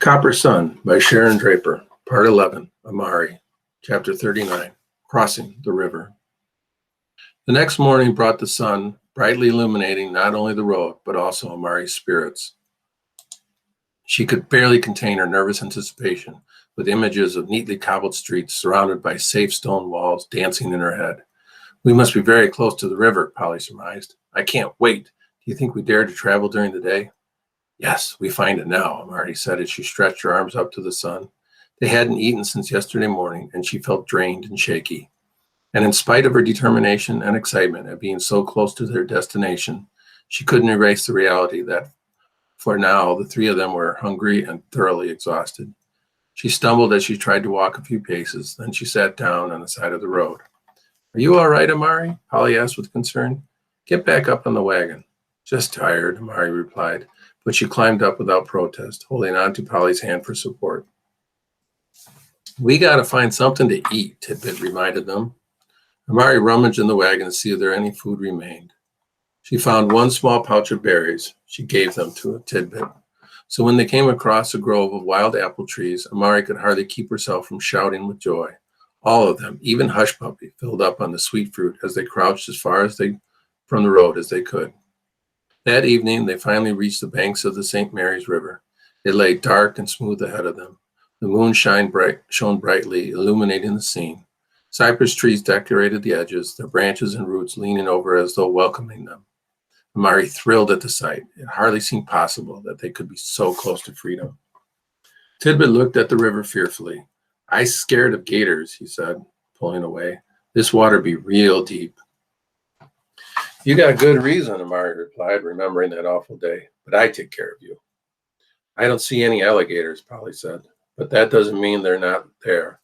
Copper Sun by Sharon Draper, Part 11, Amari, Chapter 39, Crossing the River. The next morning brought the sun, brightly illuminating not only the road, but also Amari's spirits. She could barely contain her nervous anticipation, with images of neatly cobbled streets surrounded by safe stone walls dancing in her head. We must be very close to the river, Polly surmised. I can't wait. Do you think we dare to travel during the day? Yes, we find it now, Amari said as she stretched her arms up to the sun. They hadn't eaten since yesterday morning, and she felt drained and shaky. And in spite of her determination and excitement at being so close to their destination, she couldn't erase the reality that for now the three of them were hungry and thoroughly exhausted. She stumbled as she tried to walk a few paces, then she sat down on the side of the road. Are you all right, Amari? Polly asked with concern. Get back up on the wagon. Just tired, Amari replied, but she climbed up without protest, holding on to Polly's hand for support. We got to find something to eat, Tidbit reminded them. Amari rummaged in the wagon to see if there any food remained. She found one small pouch of berries. She gave them to Tidbit. So when they came across a grove of wild apple trees, Amari could hardly keep herself from shouting with joy. All of them, even Hush Puppy, filled up on the sweet fruit as they crouched as far as from the road as they could. That evening, they finally reached the banks of the St. Mary's River. It lay dark and smooth ahead of them. The moon shone brightly, illuminating the scene. Cypress trees decorated the edges, their branches and roots leaning over as though welcoming them. Amari thrilled at the sight. It hardly seemed possible that they could be so close to freedom. Tidbit looked at the river fearfully. "I'm scared of gators," he said, pulling away. "This water be real deep." You got good reason, Amari replied, remembering that awful day, but I take care of you. I don't see any alligators, Polly said, but that doesn't mean they're not there.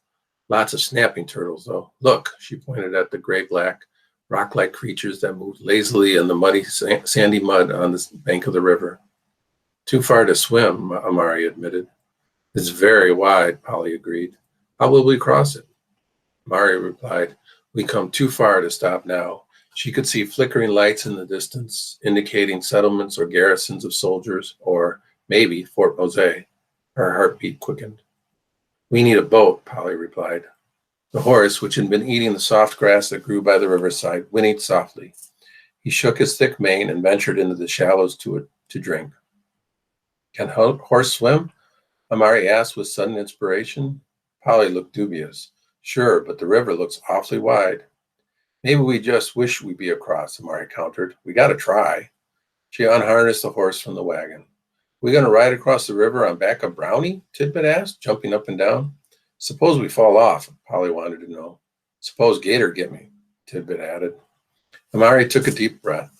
Lots of snapping turtles, though. Look, she pointed at the gray-black, rock-like creatures that moved lazily in the muddy, sandy mud on the bank of the river. Too far to swim, Amari admitted. It's very wide, Polly agreed. How will we cross it? Amari replied, We come too far to stop now. She could see flickering lights in the distance, indicating settlements or garrisons of soldiers, or maybe Fort Mose. Her heartbeat quickened. We need a boat, Polly replied. The horse, which had been eating the soft grass that grew by the riverside, whinnied softly. He shook his thick mane and ventured into the shallows to drink. Can a horse swim? Amari asked with sudden inspiration. Polly looked dubious. Sure, but the river looks awfully wide. Maybe we just wish we'd be across, Amari countered. We got to try. She unharnessed the horse from the wagon. We going to ride across the river on back of Brownie? Tidbit asked, jumping up and down. Suppose we fall off, Polly wanted to know. Suppose Gator get me, Tidbit added. Amari took a deep breath.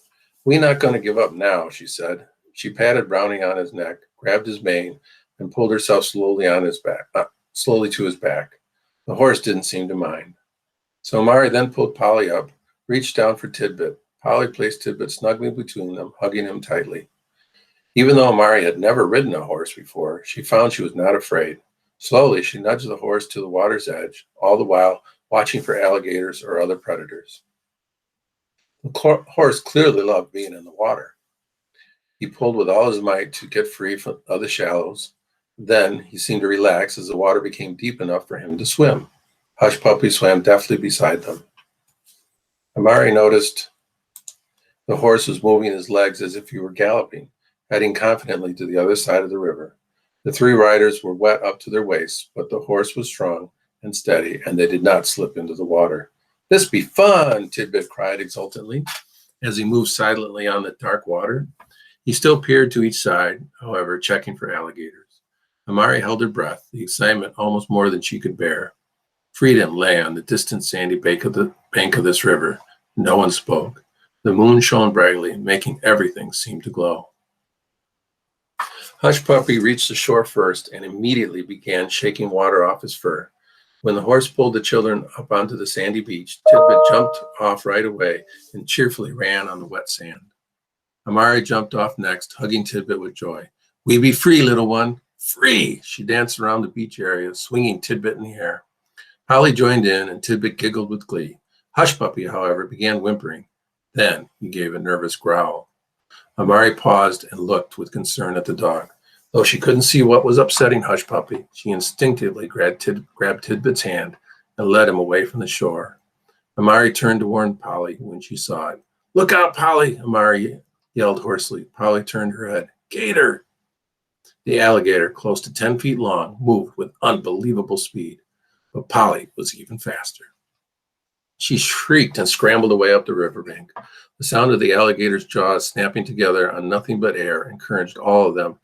We not going to give up now, she said. She patted Brownie on his neck, grabbed his mane, and pulled herself slowly to his back. The horse didn't seem to mind. So Amari then pulled Polly up, reached down for Tidbit. Polly placed Tidbit snugly between them, hugging him tightly. Even though Amari had never ridden a horse before, she found she was not afraid. Slowly, she nudged the horse to the water's edge, all the while watching for alligators or other predators. The horse clearly loved being in the water. He pulled with all his might to get free of the shallows. Then he seemed to relax as the water became deep enough for him to swim. Hush Puppy swam deftly beside them. Amari noticed the horse was moving his legs as if he were galloping, heading confidently to the other side of the river. The three riders were wet up to their waists, but the horse was strong and steady, and they did not slip into the water. This be fun, Tidbit cried exultantly as he moved silently on the dark water. He still peered to each side, however, checking for alligators. Amari held her breath, the excitement almost more than she could bear. Freedom lay on the distant sandy bank of this river. No one spoke. The moon shone brightly, making everything seem to glow. Hush Puppy reached the shore first and immediately began shaking water off his fur. When the horse pulled the children up onto the sandy beach, Tidbit jumped off right away and cheerfully ran on the wet sand. Amari jumped off next, hugging Tidbit with joy. We be free, little one. Free! She danced around the beach area, swinging Tidbit in the air. Polly joined in, and Tidbit giggled with glee. Hush Puppy, however, began whimpering. Then he gave a nervous growl. Amari paused and looked with concern at the dog. Though she couldn't see what was upsetting Hush Puppy, she instinctively grabbed Tidbit's hand and led him away from the shore. Amari turned to warn Polly when she saw it. "Look out, Polly!" Amari yelled hoarsely. Polly turned her head. "Gator!" The alligator, close to 10 feet long, moved with unbelievable speed, but Polly was even faster. She shrieked and scrambled away up the riverbank. The sound of the alligator's jaws snapping together on nothing but air encouraged all of them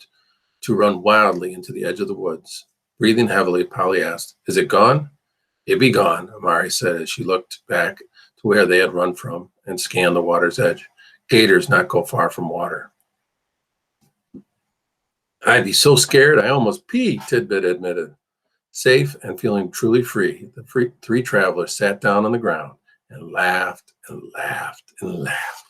to run wildly into the edge of the woods. Breathing heavily, Polly asked, "Is it gone?" "It be gone," Amari said as she looked back to where they had run from and scanned the water's edge. "Gators not go far from water." "I'd be so scared I almost peed," Tidbit admitted. Safe and feeling truly free, the three travelers sat down on the ground and laughed and laughed and laughed.